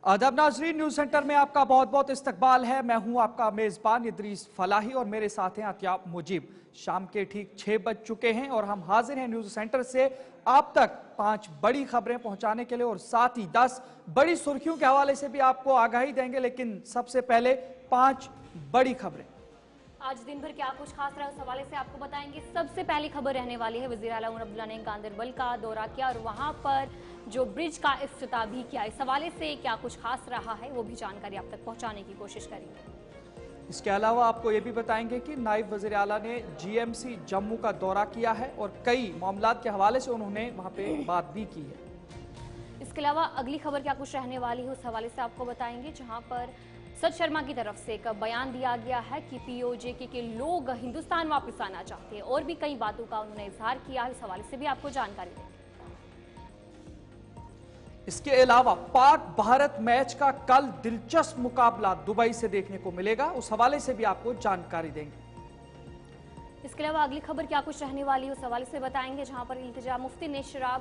आदाब नाजरीन, news centre में आपका बहुत बहुत इस्तकबाल है। मैं हूं आपका मेजबान इदरीस फलाही और मेरे साथ हैं अतियाब मुजीब। शाम के ठीक 6 बज चुके हैं और हम हाजिर हैं न्यूज सेंटर से आप तक 5 बड़ी खबरें पहुंचाने के लिए और साथ ही 10 बड़ी सुर्खियों के हवाले से भी आपको आगाही देंगे। लेकिन सबसे पहले 5 बड़ी खबरें। आज दिन भर क्या कुछ खास रहा उस हवाले से आपको बताएंगे। सबसे पहली खबर रहने वाली है वज़ीर आला उमर अब्दुल्ला ने गांदरबल का दौरा किया और वहां पर जो ब्रिज का इफ्तिताह भी किया। इस हवाले से क्या कुछ खास रहा है वो भी जानकारी आप तक पहुंचाने की कोशिश करेंगे। इसके अलावा आपको ये भी बताएंगे कि नायब वज़ीर आला ने GMC जम्मू का दौरा किया है और कई मामलात के हवाले से उन्होंने वहां पे बात भी की है। इसके अलावा अगली खबर क्या कुछ रहने वाली है उस हवाले से आपको बताएंगे, जहां पर सच शर्मा की तरफ से एक बयान दिया गया है कि POJK के लोग हिंदुस्तान वापस आना चाहते हैं और भी कई बातों का उन्होंने इजहार किया है। इस हवाले से भी आपको जानकारी देंगे। इसके अलावा पाक भारत मैच का कल दिलचस्प मुकाबला दुबई से देखने को मिलेगा, उस हवाले से भी आपको जानकारी देंगे। इसके अलावा अगली खबर क्या कुछ रहने वाली है उस हवाले से बताएंगे, जहां पर इल्तिजा मुफ्ती ने शराब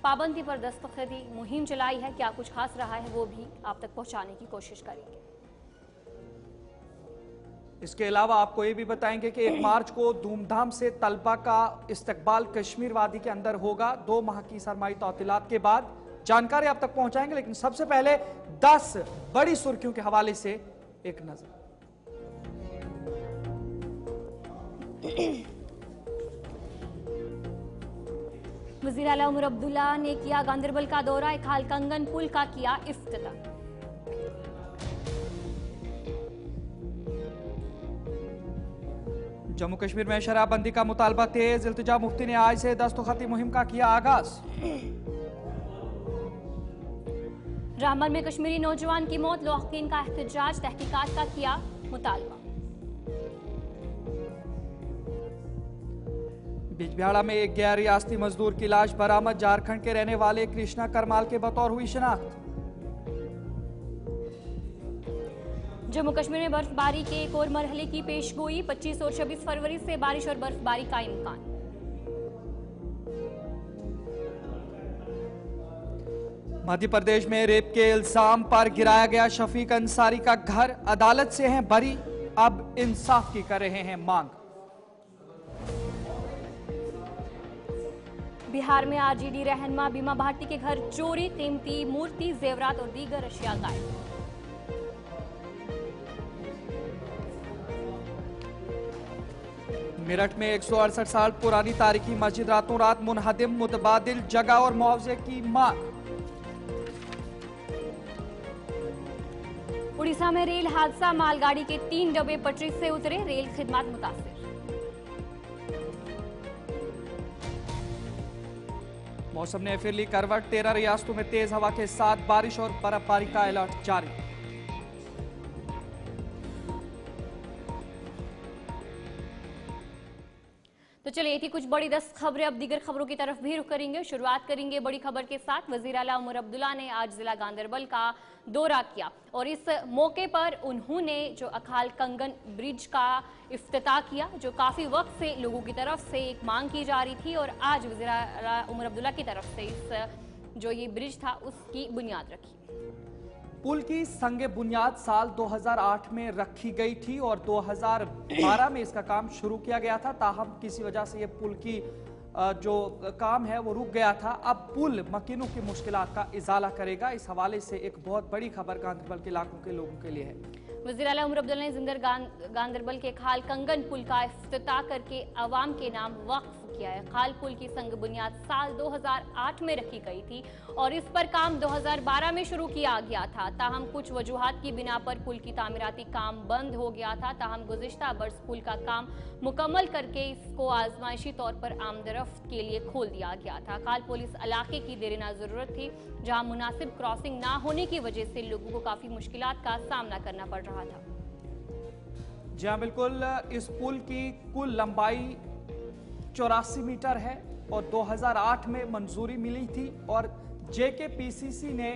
पाबंदी पर दस्तखती मुहिम चलाई है। क्या कुछ खास रहा है वो भी आप तक पहुंचाने की कोशिश करेंगे। इसके अलावा आपको ये भी बताएंगे कि 1 मार्च को धूमधाम से तलबा का इस्तकबाल कश्मीर वादी के अंदर होगा। 2 माह की सरमाई तौतीलात के बाद जानकारी आप तक पहुंचाएंगे। लेकिन सबसे पहले 10 बड़ी सुर्खियों के हवाले से एक नजर। वज़ीर आला उमर अब्दुल्ला ने किया गांदरबल का दौरा, एक हाल कंगन पुल का किया इफ्तिताह। जम्मू कश्मीर में शराबबंदी का मुतालबा तेज, इल्तिजा मुफ्ती ने आज से दस्तखती मुहिम का किया आगाज। रामबन में कश्मीरी नौजवान की मौत, लौहकीन का एहतजाज, तहकीकात का किया मुतालबा। बिजबिहाड़ा में एक गैर रियासती मजदूर की लाश बरामद, झारखंड के रहने वाले कृष्णा करमाल के बतौर हुई शिनाख्त। जम्मू कश्मीर में बर्फबारी के एक और मरहले की पेशगोई, 25 और 26 फरवरी से बारिश और बर्फबारी का इम्कान। मध्य प्रदेश में रेप के इल्जाम पर गिराया गया शफीक अंसारी का घर, अदालत से हैं बरी, अब इंसाफ की कर रहे हैं मांग। बिहार में RJD रहनुमा बीमा भारती के घर चोरी, कीमती मूर्ति, जेवरात और दीगर अशिया गायब। मेरठ में 168 साल पुरानी तारीखी मस्जिद रातों रात मुनहदिम, मुतबादिल जगह और मुआवजे की मांग। उड़ीसा में रेल हादसा, मालगाड़ी के 3 डब्बे पटरी से उतरे, रेल खिदमत मुतासिर। मौसम ने फिर ली करवट, 13 रियासतों में तेज हवा के साथ बारिश और बर्फबारी का अलर्ट जारी। तो चलिए ये थी कुछ बड़ी 10 खबरें। अब दीगर खबरों की तरफ भी रुख करेंगे। शुरुआत करेंगे बड़ी खबर के साथ। वज़ीर आला उमर अब्दुल्ला ने आज जिला गांदरबल का दौरा किया और इस मौके पर उन्होंने जो अखाल कंगन ब्रिज का इफ्तिताह किया, जो काफी वक्त से लोगों की तरफ से एक मांग की जा रही थी और आज वज़ीर आला उमर अब्दुल्ला की तरफ से इस जो ये ब्रिज था उसकी बुनियाद रखी। पुल की संगे बुनियाद साल 2008 में रखी गई थी और 2012 में इसका काम शुरू किया गया था। ताहम किसी वजह से ये पुल की जो काम है वो रुक गया था। अब पुल मकीनों की मुश्किलात का इजाला करेगा। इस हवाले से एक बहुत बड़ी खबर गांदरबल के इलाकों के लोगों के लिए है। वज़ीर आला उमर अब्दुल्ला ने जिंदर गांदरबल के खाल कंगन पुल का इफ्तिताह करके अवाम के नाम वक्फ किया है। खाल पुल की संग बुनियाद साल 2008 में रखी गई थी और इस पर काम 2012 में शुरू किया गया था। ताहम कुछ वजूहात की बिना पर पुल की तामीराती काम बंद हो गया था। ताहम गुज़िश्ता बरस पुल का काम मुकम्मल करके इसको आजमाइशी तौर पर आमदरफ्त के लिए खोल दिया गया था। खाल पुल इस इलाके की देरना जरूरत थी, जहां मुनासिब क्रॉसिंग ना होने की वजह से लोगों को काफी मुश्किलात का सामना करना पड़ रहा था। जी हाँ, बिल्कुल। इस पुल की कुल लंबाई 84 मीटर है और 2008 में मंजूरी मिली थी और JKPCC ने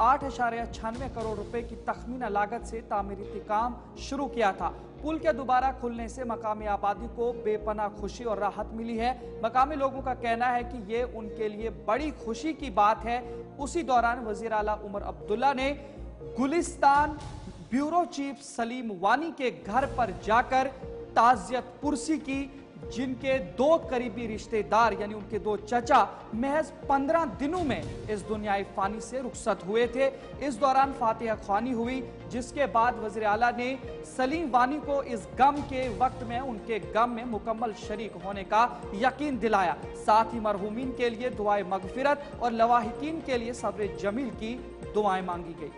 8.96 करोड़ रुपए की तखमीना लागत से तामीराती काम शुरू किया था। पुल के दोबारा खुलने से मकामी आबादी को बेपनाह खुशी और राहत मिली है। मकामी लोगों का कहना है कि ये उनके लिए बड़ी खुशी की बात है। उसी दौरान वजीर आला उमर अब्दुल्ला ने गुलिस्तान ब्यूरो चीफ सलीम वानी के घर पर जाकर ताजियत पुरसी की, जिनके 2 करीबी रिश्तेदार यानी उनके 2 चचा महज 15 दिनों में इस दुनियाई फानी से रुखसत हुए थे। इस दौरान फातिहा ख्वानी हुई, जिसके बाद वज़ीर आला ने सलीम वानी को इस गम के वक्त में उनके गम में मुकम्मल शरीक होने का यकीन दिलाया। साथ ही मरहूमीन के लिए दुआए मगफिरत और लवाहिकीन के लिए सब्र जमील की दुआएं मांगी गई।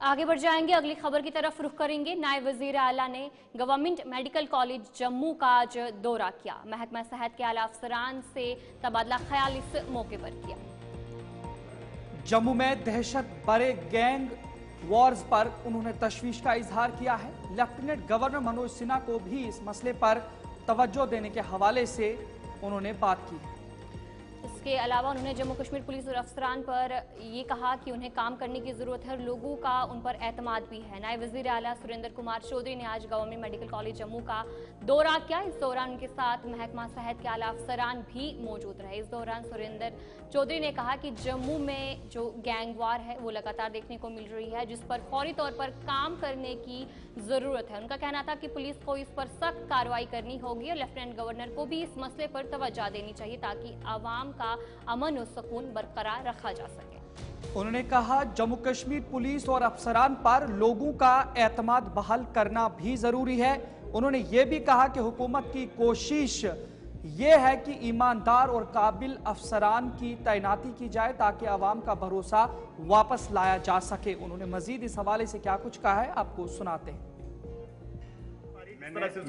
आगे बढ़ जाएंगे, अगली खबर की तरफ रुख करेंगे। नायब वजीर आला ने गवर्नमेंट मेडिकल कॉलेज जम्मू का आज दौरा किया। महकमा सेहत के आला अफसरान से तबादला ख्याल इस मौके पर किया। जम्मू में दहशत भरे गैंग वॉर्स पर उन्होंने तशवीश का इजहार किया है। लेफ्टिनेंट गवर्नर मनोज सिन्हा को भी इस मसले पर तवज्जो देने के हवाले से उन्होंने बात की। इसके अलावा उन्होंने जम्मू कश्मीर पुलिस और अफसरान पर ये कहा कि उन्हें काम करने की जरूरत है और लोगों का उन पर एतमाद भी है। नायब वजीर आला सुरेंद्र कुमार चौधरी ने आज गवर्नमेंट मेडिकल कॉलेज जम्मू का दौरा किया। इस दौरान उनके साथ महकमा सेहत के आला अफसरान भी मौजूद रहे। इस दौरान सुरेंद्र चौधरी ने कहा कि जम्मू में जो गैंगवार है वो लगातार देखने को मिल रही है, जिस पर फौरी तौर पर काम करने की जरूरत है। उनका कहना था कि पुलिस को इस पर सख्त कार्रवाई करनी होगी और लेफ्टिनेंट गवर्नर को भी इस मसले पर तवज्जो देनी चाहिए ताकि आवाम का अमन और सुकून बरकरार रखा जा सके। उन्होंने कहा जम्मू कश्मीर पुलिस और अफसरान पर लोगों का एतमाद बहाल करना भी जरूरी है। उन्होंने ये भी कहा कि हुकूमत की कोशिश ये है कि ईमानदार और काबिल अफसरान की तैनाती की जाए ताकि आवाम का भरोसा वापस लाया जा सके। उन्होंने मजीद इस हवाले से क्या कुछ कहा है आपको सुनाते हैं।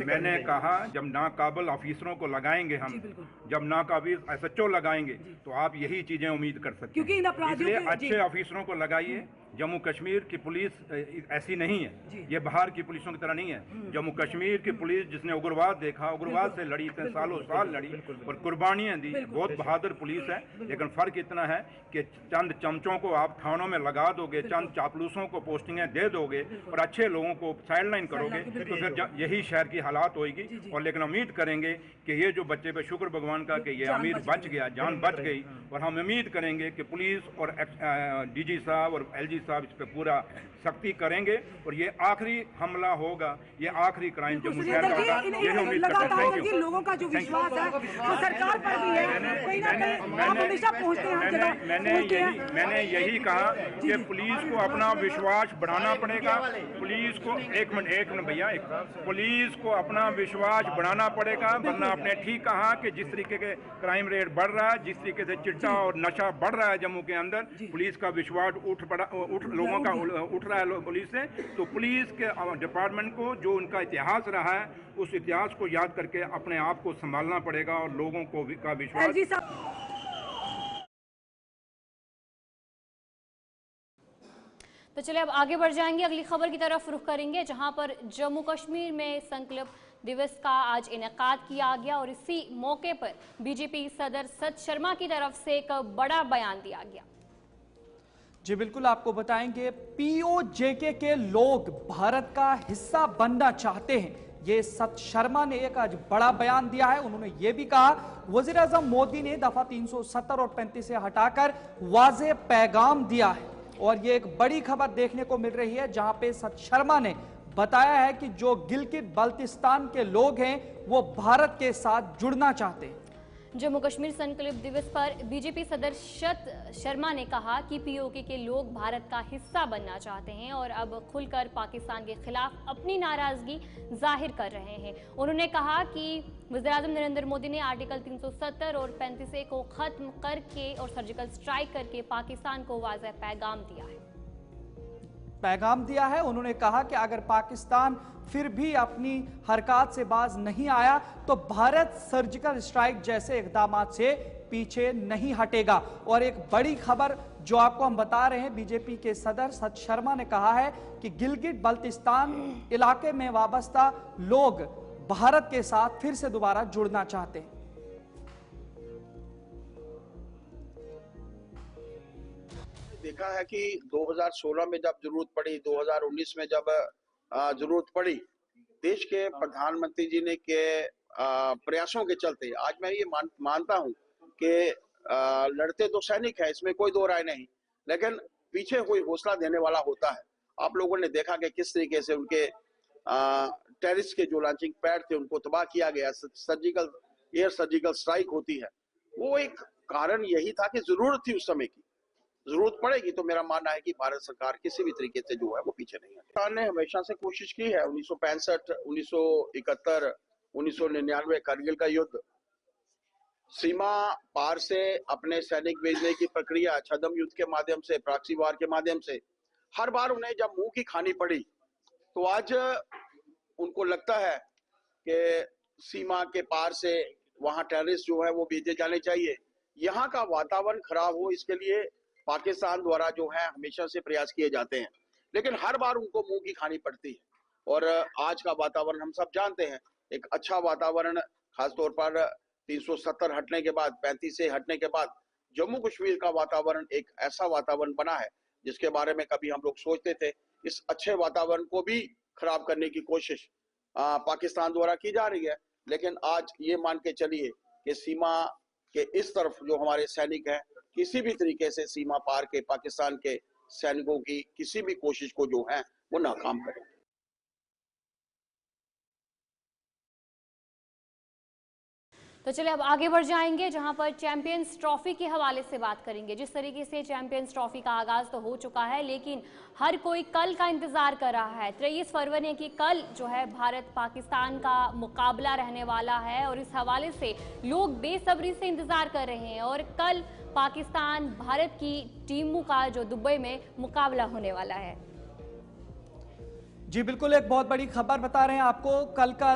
मैंने कहा जब नाकाबिल ऑफिसरों को लगाएंगे हम, जब नाकाबिल SHO लगाएंगे तो आप यही चीजें उम्मीद कर सकते हैं। इसलिए अच्छे ऑफिसरों को लगाइए। जम्मू कश्मीर की पुलिस ऐसी नहीं है, ये बाहर की पुलिसों की तरह नहीं है। जम्मू कश्मीर की पुलिस जिसने उग्रवाद देखा, उग्रवाद से लड़ी, इतने सालों साल लड़ी और कुर्बानियां दी, बहुत बहादुर पुलिस है। लेकिन फर्क इतना है कि चंद चमचों को आप थानों में लगा दोगे, चंद चापलूसों को पोस्टिंगें दे दोगे और अच्छे लोगों को साइडलाइन करोगे तो फिर यही शहर की हालात होगी। और लेकिन उम्मीद करेंगे कि ये जो बच्चे पे शुक्र भगवान का कि ये अमीर बच गया, जान बच गई। और हम उम्मीद करेंगे कि पुलिस और DG साहब और LG साहब इस पे पूरा सख्ती करेंगे और ये आखिरी हमला होगा, ये आखिरी क्राइम जम्मू शहर का होगा, ये उम्मीद करते हैं। Thank you. लोगों का जो विश्वास है वो सरकार पर भी है। मैंने यही कहा कि पुलिस को अपना विश्वास बढ़ाना पड़ेगा। पुलिस को एक मिनट भैया, पुलिस को अपना विश्वास बढ़ाना पड़ेगा, वरना आपने ठीक कहा कि जिस तरीके के क्राइम रेट बढ़ रहा है, जिस तरीके से चिट्टा और नशा बढ़ रहा है जम्मू के अंदर, पुलिस का विश्वास लोगों का उठ रहा है पुलिस से। तो पुलिस के डिपार्टमेंट को जो उनका इतिहास रहा है उस इतिहास को याद करके अपने आप को संभालना पड़ेगा और लोगों को का विश्वास। तो चलिए अब आगे बढ़ जाएंगे, अगली खबर की तरफ रुख करेंगे, जहां पर जम्मू कश्मीर में संकल्प दिवस का आज इनेकाद किया गया और इसी मौके पर बीजेपी सदर सत शर्मा की तरफ से एक बड़ा बयान दिया गया। जी बिल्कुल, आपको बताएंगे POJK के लोग भारत का हिस्सा बनना चाहते हैं, ये सत शर्मा ने एक आज बड़ा बयान दिया है। उन्होंने ये भी कहा वजीर आजम मोदी ने दफा 370 और 35 से हटाकर वाज़ेह पैगाम दिया है। और ये एक बड़ी खबर देखने को मिल रही है जहां पे सत शर्मा ने बताया है कि जो गिलगित बाल्टिस्तान के लोग हैं वो भारत के साथ जुड़ना चाहते हैं। जम्मू कश्मीर संकल्प दिवस पर बीजेपी सदर सत शर्मा ने कहा कि POK के लोग भारत का हिस्सा बनना चाहते हैं और अब खुलकर पाकिस्तान के खिलाफ अपनी नाराजगी जाहिर कर रहे हैं। उन्होंने कहा कि वज़ीर-ए-आज़म नरेंद्र मोदी ने आर्टिकल 370 और 35A को खत्म करके और सर्जिकल स्ट्राइक करके पाकिस्तान को वाज़ेह पैगाम दिया है। उन्होंने कहा कि अगर पाकिस्तान फिर भी अपनी हरकत से बाज नहीं आया तो भारत सर्जिकल स्ट्राइक जैसे इकदाम से पीछे नहीं हटेगा। और एक बड़ी खबर जो आपको हम बता रहे हैं, बीजेपी के सदर सत शर्मा ने कहा है कि गिलगित बाल्टिस्तान इलाके में वाबस्ता लोग भारत के साथ फिर से दोबारा जुड़ना चाहते हैं। देखा है कि 2016 में जब जरूरत पड़ी, 2019 में जब जरूरत पड़ी देश के प्रधानमंत्री जी ने के प्रयासों के चलते आज मैं ये मानता हूं कि लड़ते तो सैनिक है, इसमें कोई दो राय नहीं, लेकिन पीछे कोई हौसला देने वाला होता है। आप लोगों ने देखा कि किस तरीके से उनके टेरिस के जो लॉन्चिंग पैड थे उनको तबाह किया गया, एयर सर्जिकल स्ट्राइक होती है। वो एक कारण यही था कि जरूरत थी, उस समय की जरूरत पड़ेगी तो मेरा मानना है कि भारत सरकार किसी भी तरीके से जो है वो पीछे नहीं है। सरकार ने हमेशा से कोशिश की है, 1965, 1971, 1999 कारगिल का युद्ध, सीमा पार से अपने सैनिक भेजने की प्रक्रिया, छद्म युद्ध के माध्यम से, प्रॉक्सी वार के माध्यम से, हर बार उन्हें जब मुंह की खानी पड़ी तो आज उनको लगता है कि सीमा के पार से वहां टेररिस्ट जो है वो भेजे जाने चाहिए। यहाँ का वातावरण खराब हो, इसके लिए पाकिस्तान द्वारा जो है हमेशा से प्रयास किए जाते हैं, लेकिन हर बार उनको मुंह की खानी पड़ती है। और आज का वातावरण हम सब जानते हैं, एक अच्छा वातावरण, खासतौर पर 370 हटने के बाद, 35 से हटने के बाद जम्मू कश्मीर का वातावरण एक ऐसा वातावरण बना है जिसके बारे में कभी हम लोग सोचते थे। इस अच्छे वातावरण को भी खराब करने की कोशिश पाकिस्तान द्वारा की जा रही है, लेकिन आज ये मान के चलिए कि सीमा के इस तरफ जो हमारे सैनिक हैं, किसी भी तरीके से सीमा पार के पाकिस्तान के सैनिकों की किसी भी कोशिश को जो है वो नाकाम करें। तो चलिए अब आगे बढ़ जाएंगे, जहां पर चैंपियंस ट्रॉफी के हवाले से बात करेंगे। जिस तरीके से चैंपियंस ट्रॉफी का आगाज तो हो चुका है, लेकिन हर कोई कल का इंतजार कर रहा है। 23 फरवरी की कल जो है भारत पाकिस्तान का मुकाबला रहने वाला है और इस हवाले से लोग बेसब्री से इंतजार कर रहे हैं। और कल पाकिस्तान भारत की टीमों का जो दुबई में मुकाबला होने वाला है। जी बिल्कुल, एक बहुत बड़ी खबर बता रहे हैं आपको। कल का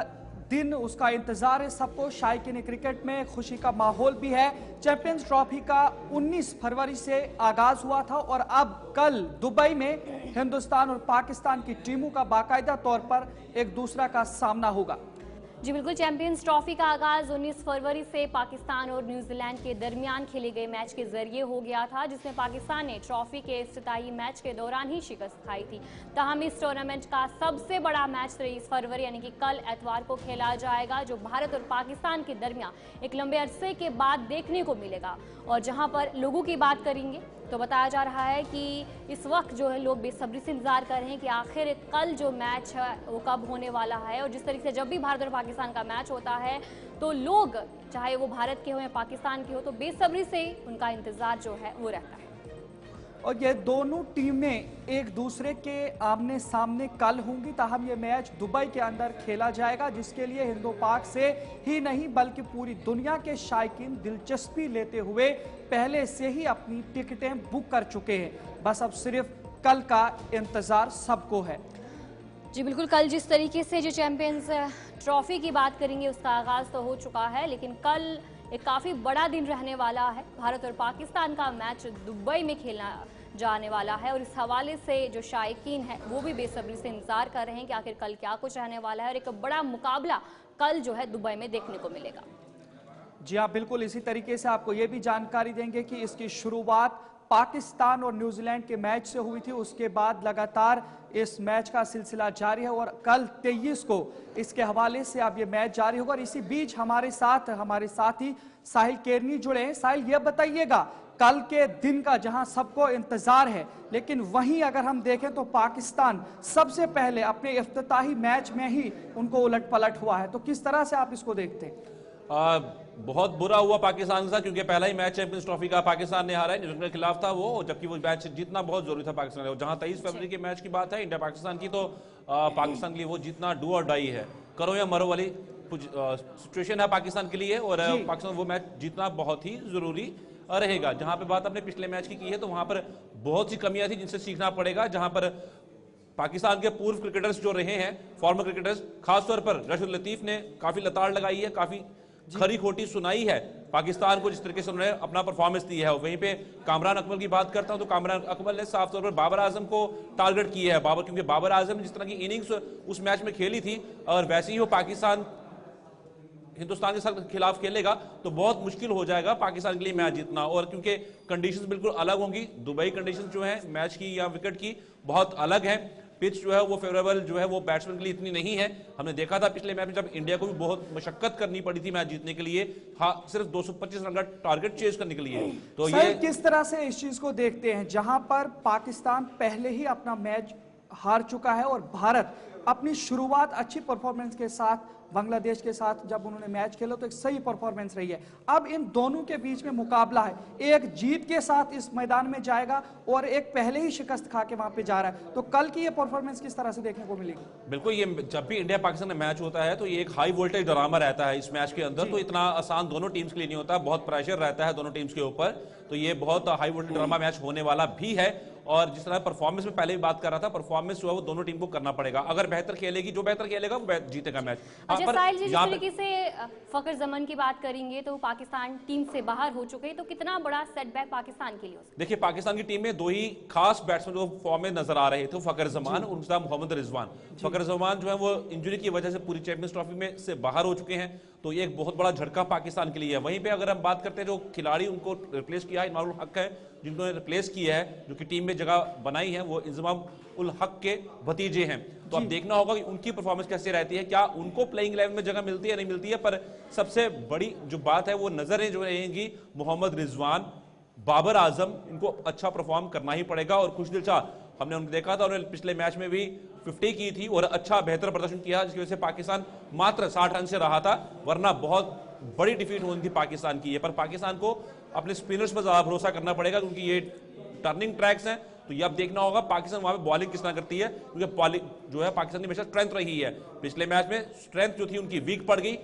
दिन उसका इंतजार है सबको। शायकीन क्रिकेट में खुशी का माहौल भी है। चैंपियंस ट्रॉफी का 19 फरवरी से आगाज हुआ था और अब कल दुबई में हिंदुस्तान और पाकिस्तान की टीमों का बाकायदा तौर पर एक दूसरा का सामना होगा। जी बिल्कुल, चैंपियंस ट्रॉफी का आगाज 19 फरवरी से पाकिस्तान और न्यूजीलैंड के दरमियान खेले गए मैच के जरिए हो गया था, जिसमें पाकिस्तान ने ट्रॉफी के इफ्तिताही मैच के दौरान ही शिकस्त खाई थी। ताहम इस टूर्नामेंट का सबसे बड़ा मैच 23 फरवरी यानी कि कल एतवार को खेला जाएगा, जो भारत और पाकिस्तान के दरमियान एक लंबे अरसे के बाद देखने को मिलेगा। और जहां पर लोगों की बात करेंगे तो बताया जा रहा है कि इस वक्त जो है लोग बेसब्री से इंतजार कर रहे हैं कि आखिर कल जो मैच है वो कब होने वाला है। और जिस तरीके से जब भी भारत और पाकिस्तान का मैच होता है तो लोग, चाहे वो भारत के हो या पाकिस्तान के हो, तो बेसब्री से उनका इंतजार जो है वो रहता है। और ये दोनों टीमें एक दूसरे के आमने सामने कल होंगी। ताहम ये मैच दुबई के अंदर खेला जाएगा, जिसके लिए हिंदो पाक से ही नहीं बल्कि पूरी दुनिया के शायकीन दिलचस्पी लेते हुए पहले से ही अपनी टिकटें बुक कर चुके हैं। बस अब सिर्फ कल का इंतजार सबको है। जी बिल्कुल, कल जिस तरीके से जो चैंपियंस ट्रॉफी की बात करेंगे उसका आगाज तो हो चुका है, लेकिन कल एक काफ़ी बड़ा दिन रहने वाला है। भारत और पाकिस्तान का मैच दुबई में खेला जाने वाला है और इस हवाले से जो शायकीन है वो भी बेसब्री से इंतजार कर रहे हैं कि आखिर कल क्या कुछ रहने वाला है और एक बड़ा मुकाबला कल जो है दुबई में देखने को मिलेगा। जी हाँ बिल्कुल, इसी तरीके से आपको ये भी जानकारी देंगे कि इसकी शुरुआत पाकिस्तान और न्यूजीलैंड के मैच से हुई थी। उसके बाद लगातार इस मैच का सिलसिला जारी है और कल 23 को इसके हवाले से अब ये मैच जारी होगा। और इसी बीच हमारे साथी साहिल केरनी जुड़े हैं। साहिल, ये बताइएगा, कल के दिन का जहां सबको इंतजार है, लेकिन वहीं अगर हम देखें तो पाकिस्तान सबसे पहले अपने इफ्तिताही मैच में ही उनको उलट पलट हुआ है, तो किस तरह से आप इसको देखते हैं? बहुत बुरा हुआ पाकिस्तान के साथ, क्योंकि पहला ही मैच चैंपियंस ट्रॉफी का पाकिस्तान ने हारा है, न्यूजीलैंड के खिलाफ था वो, जबकि वो मैच जीतना बहुत जरूरी था पाकिस्तान के। जहां 23 फरवरी के मैच की बात है इंडिया पाकिस्तान की, तो पाकिस्तान के लिए वो जीतना डू और डाई है, करो या मरो वाली सिचुएशन है पाकिस्तान के लिए। और पाकिस्तान वो मैच जीतना बहुत ही जरूरी रहेगा। जहां पे बात आपने पिछले मैच की है, तो वहां पर बहुत सी कमियां थी जिनसे सीखना पड़ेगा। जहां पर पाकिस्तान के पूर्व क्रिकेटर्स जो रहे हैं, फॉर्मर क्रिकेटर्स, खासतौर पर रशीद लतीफ ने काफी लताड़ लगाई है, काफी खरी खोटी सुनाई है पाकिस्तान को, जिस तरीके से उन्होंने अपना परफॉर्मेंस दी है। वहीं पे कामरान अकमल की बात करता हूं तो कामरान अकमल ने साफ तौर पर बाबर आजम को टारगेट किया है। क्योंकि बाबर आजम जिस तरह की इनिंग्स उस मैच में खेली थी, और वैसे ही वो पाकिस्तान हिंदुस्तान के साथ खिलाफ खेलेगा तो बहुत मुश्किल हो जाएगा पाकिस्तान के लिए मैच जीतना। और क्योंकि कंडीशंस बिल्कुल अलग होंगी, दुबई कंडीशंस जो है मैच की या विकेट की बहुत अलग है। पिच जो है वो फेवरेबल जो है वो बैट्समैन के लिए इतनी नहीं है। हमने देखा था पिछले मैच में जब इंडिया को भी बहुत मशक्कत करनी पड़ी थी मैच जीतने के लिए, हाँ सिर्फ 225 रन का टारगेट चेज करने के लिए। तो सर, ये किस तरह से इस चीज को देखते हैं जहां पर पाकिस्तान पहले ही अपना मैच हार चुका है और भारत अपनी शुरुआत अच्छी परफॉर्मेंस के साथ बांग्लादेश के साथ जब उन्होंने मैच खेला तो एक सही परफॉर्मेंस रही है। अब इन दोनों के बीच में मुकाबला है, एक जीत के साथ इस मैदान में जाएगा और एक पहले ही शिकस्त खा के वहां पे जा रहा है, तो कल की ये परफॉर्मेंस किस तरह से देखने को मिलेगी? बिल्कुल, ये जब भी इंडिया पाकिस्तान में मैच होता है तो ये एक हाई वोल्टेज ड्रामा रहता है इस मैच के अंदर, तो इतना आसान दोनों टीम्स के लिए नहीं होता, बहुत प्रेशर रहता है दोनों टीम्स के ऊपर, तो ये बहुत हाई वोल्टेज ड्रामा मैच होने वाला भी है। और जिस तरह परफॉर्मेंस में पहले भी बात कर रहा था, परफॉर्मेंस जो है वो दोनों टीम को करना पड़ेगा, अगर बेहतर खेलेगी, जो बेहतर खेलेगा वो जीतेगा मैच। अच्छा साहिल जी, जिस तरीके से फखर जमान की बात करेंगे तो पाकिस्तान टीम से बाहर हो चुके हैं, तो कितना बड़ा सेटबैक पाकिस्तान के लिए हो सकता है? देखिए, पाकिस्तान की टीम में दो ही खास बैट्समैन जो फॉर्म में नजर आ रहे थे, फखर जमान और उनका मोहम्मद रिजवान। फखर जमान जो है वो इंजरी की वजह से पूरी चैंपियंस ट्रॉफी में से बाहर हो चुके हैं, तो ये एक बहुत बड़ा झटका पाकिस्तान के लिए है। वहीं पे अगर हम बात करते हैं जो खिलाड़ी उनको रिप्लेस किया है, इमामुल हक है जिन्होंने रिप्लेस किया है, जो कि टीम में जगह बनाई है, वो इंजमाम उल हक के भतीजे हैं। तो अब देखना होगा कि उनकी परफॉर्मेंस कैसे रहती है, क्या उनको प्लेइंग 11 में जगह मिलती है नहीं मिलती है। पर सबसे बड़ी जो बात है वो नजरें जो रहेंगी मोहम्मद रिजवान, बाबर आजम, इनको अच्छा परफॉर्म करना ही पड़ेगा। और खुशदिल शाह हमने उनको देखा था, उन्होंने पिछले मैच में भी 50 की थी और अच्छा बेहतर प्रदर्शन किया, जिसकी वजह से पाकिस्तान मात्र 60 रन से रहा था, वरना बहुत बड़ी डिफीट होनी थी पाकिस्तान की। पर पाकिस्तान को अपने स्पिनर्स पर ज्यादा भरोसा करना पड़ेगा, क्योंकि ये टर्निंग ट्रैक्स हैं, तो ये अब देखना होगा पाकिस्तान वहां पे बॉलिंग किस तरह करती है, क्योंकि बॉलिंग जो है पाकिस्तान की हमेशा स्ट्रेंथ रही है। पिछले मैच में स्ट्रेंथ जो थी उनकी वीक पड़ गई,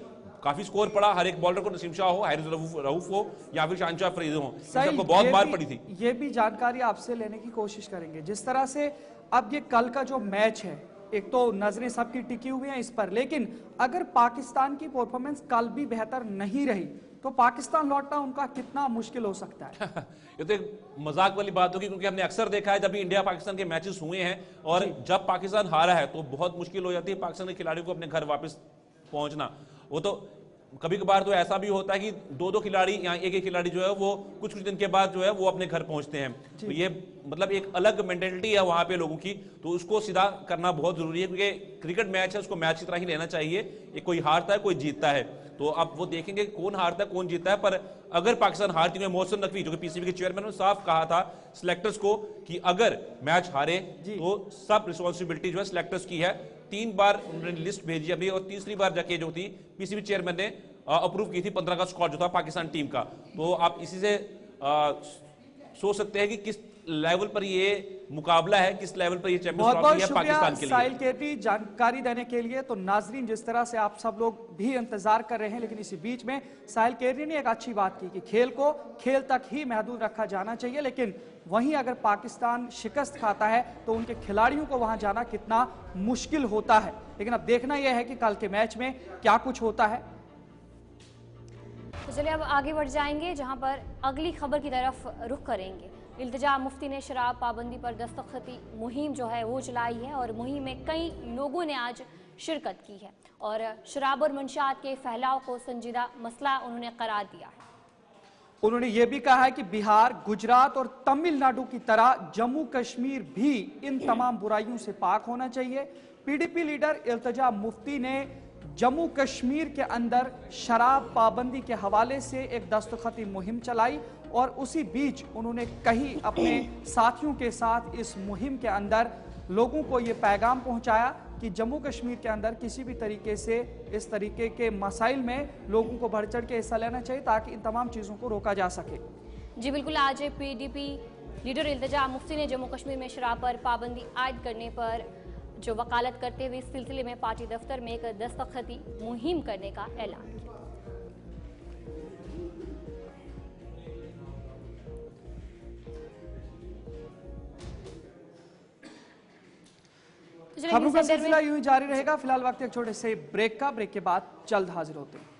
काफी स्कोर पड़ा, हर एक बॉलर को, नसीम शाह हो, हारिस रऊफ हो या फिर शानशाह फरीद हो, सबको बहुत मार पड़ी थी। ये भी जानकारी आपसे लेने की कोशिश करेंगे, जिस तरह से अब ये कल का जो मैच है, एक तो नजरें सबकी टिकी हुई हैं इस पर, लेकिन अगर पाकिस्तान की परफॉर्मेंस कल भी बेहतर नहीं रही तो पाकिस्तान लौटना उनका कितना मुश्किल हो सकता है? ये तो एक मजाक वाली बात होगी, क्योंकि हमने अक्सर देखा है जब भी इंडिया पाकिस्तान के मैचेस हुए हैं और जब पाकिस्तान हारा है तो बहुत मुश्किल हो जाती है पाकिस्तान के खिलाड़ियों को अपने घर वापस पहुंचना। वो तो कभी कभार तो ऐसा भी होता है कि दो खिलाड़ी या एक खिलाड़ी जो है वो कुछ दिन के बाद जो है वो अपने घर पहुंचते हैं, तो ये मतलब एक अलग मेंटेलिटी है वहां पे लोगों की, तो उसको सीधा करना बहुत जरूरी है, क्योंकि क्रिकेट मैच है, उसको मैच की तरह ही लेना चाहिए। ये कोई हारता है कोई जीतता है, तो अब वो देखेंगे कौन हारता है कौन जीतता है। पर अगर पाकिस्तान हारती है, मोहसिन नकवी जो कि पीसीबी के चेयरमैन ने साफ कहा था सिलेक्टर्स को कि अगर मैच हारे तो सब रिस्पॉन्सिबिलिटी जो है सिलेक्टर्स की है। 3 बार उन्होंने लिस्ट भेजी अभी, और तीसरी बार जाके जो थी पीसीबी चेयरमैन ने अप्रूव की थी 15 का स्क्वाड जो था पाकिस्तान टीम का। तो आप इसी से सोच सकते हैं कि किस लेवल पर ये मुकाबला है, किस लेवल पर ये चैंपियंस ट्रॉफी है पाकिस्तान के लिए। साहिल केटी जानकारी देने के लिए। तो नाजरीन, जिस तरह से आप सब लोग भी इंतजार कर रहे हैं, लेकिन इसी बीच में साहिल केटी ने एक अच्छी बात की कि खेल को खेल तक ही महदूद रखा जाना चाहिए, लेकिन वहीं अगर पाकिस्तान शिकस्त खाता है तो उनके खिलाड़ियों को वहां जाना कितना मुश्किल होता है। लेकिन अब देखना यह है कि कल के मैच में क्या कुछ होता है। तो चलिए अब आगे बढ़ जाएंगे, जहां पर अगली खबर की तरफ रुख करेंगे। इल्तिजा मुफ्ती ने शराब पाबंदी पर दस्तखती मुहिम जो है वो चलाई है, और मुहिम में कई लोगों ने आज शिरकत की है, और शराब और मंशियात के फैलाव को संजीदा मसला उन्होंने करार दिया है। उन्होंने ये भी कहा है कि बिहार, गुजरात और तमिलनाडु की तरह जम्मू कश्मीर भी इन तमाम बुराइयों से पाक होना चाहिए। पीडीपी लीडर इल्तिजा मुफ्ती ने जम्मू कश्मीर के अंदर शराब पाबंदी के हवाले से एक दस्तखती मुहिम चलाई, और उसी बीच उन्होंने कई अपने साथियों के साथ इस मुहिम के अंदर लोगों को ये पैगाम पहुंचाया कि जम्मू कश्मीर के अंदर किसी भी तरीके से इस तरीके के मसाइल में लोगों को बढ़ चढ़ के हिस्सा लेना चाहिए, ताकि इन तमाम चीज़ों को रोका जा सके। जी बिल्कुल, आज पीडीपी लीडर इल्तिजा मुफ्ती ने जम्मू कश्मीर में शराब पर पाबंदी आयद करने पर जो वकालत करते हुए इस सिलसिले में पार्टी दफ्तर में एक दस्तखती मुहिम करने का ऐलान किया। खबरों का सिलसिला यूं ही जारी रहेगा। फिलहाल वक्त एक छोटे से ब्रेक का, ब्रेक के बाद जल्द हाजिर होते हैं।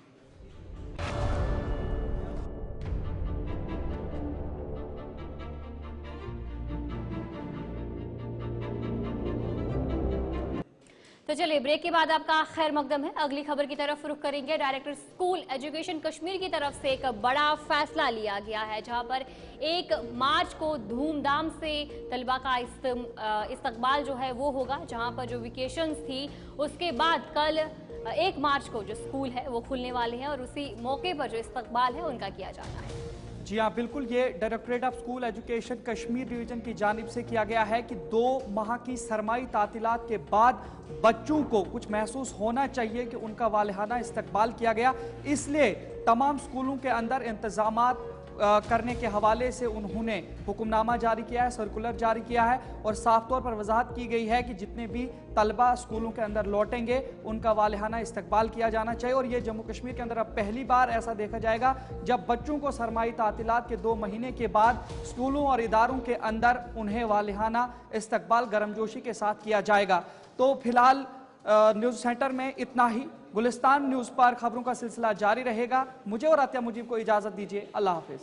तो तो चलिए ब्रेक के बाद आपका खैर मकदम है। अगली खबर की तरफ रुख करेंगे। डायरेक्टर स्कूल एजुकेशन कश्मीर की तरफ से एक बड़ा फैसला लिया गया है, जहां पर 1 मार्च को धूमधाम से तलबा का इस्तकबाल जो है वो होगा। जहां पर जो वेकेशंस थी उसके बाद कल 1 मार्च को जो स्कूल है वो खुलने वाले हैं और उसी मौके पर जो इस्तकबाल है उनका किया जाना है। जी हाँ, बिल्कुल, ये directorate of school education Kashmir division की जानिब से किया गया है कि 2 माह की सरमाई तातीलात के बाद बच्चों को कुछ महसूस होना चाहिए कि उनका वालिहाना इस्तकबाल किया गया। इसलिए तमाम स्कूलों के अंदर इंतजामात करने के हवाले से उन्होंने हुक्मनामा जारी किया है, सर्कुलर जारी किया है और साफ तौर पर वजाहत की गई है कि जितने भी तलबा स्कूलों के अंदर लौटेंगे उनका वालिहाना इस्तकबाल किया जाना चाहिए। और ये जम्मू कश्मीर के अंदर अब पहली बार ऐसा देखा जाएगा जब बच्चों को सरमाई तातीलात के 2 महीने के बाद स्कूलों और इदारों के अंदर उन्हें वालिहाना इस्तकबाल गर्मजोशी के साथ किया जाएगा। तो फिलहाल न्यूज़ सेंटर में इतना ही। गुलिस्तान न्यूज़ पर खबरों का सिलसिला जारी रहेगा। मुझे और आतिया मुजीब को इजाज़त दीजिए। अल्लाह हाफिज़।